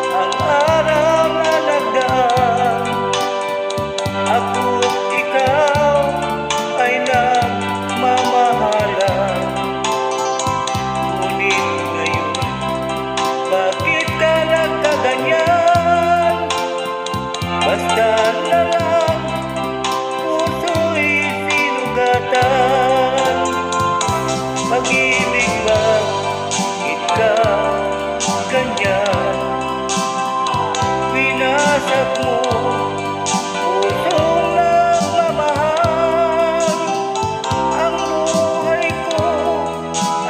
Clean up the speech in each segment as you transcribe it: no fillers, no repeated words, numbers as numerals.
Ang araw na nagdaan, ako't ikaw ay nagmamahalan. Ngunit ngayon, bakit ka nagkaganyan? Basta na lang, puso'y sinugatan. Pag-ibig ba, ikaw ganyan? Winasak mo pusong nagmamahal. Ang buhay ko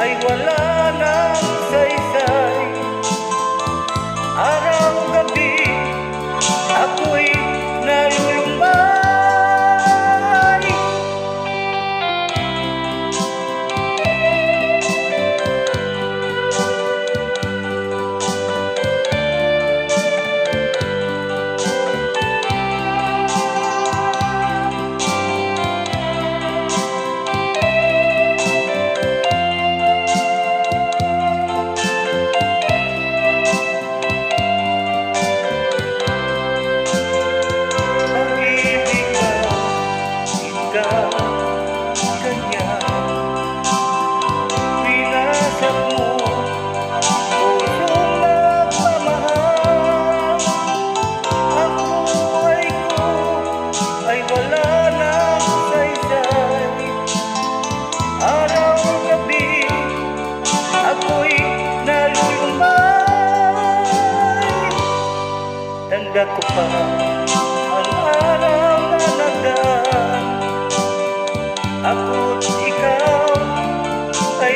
ay wala ng saysay. Araw-gabi ako'y nalulumbay. Tanda ko pa ang araw na nagdaan, ako't ikaw ay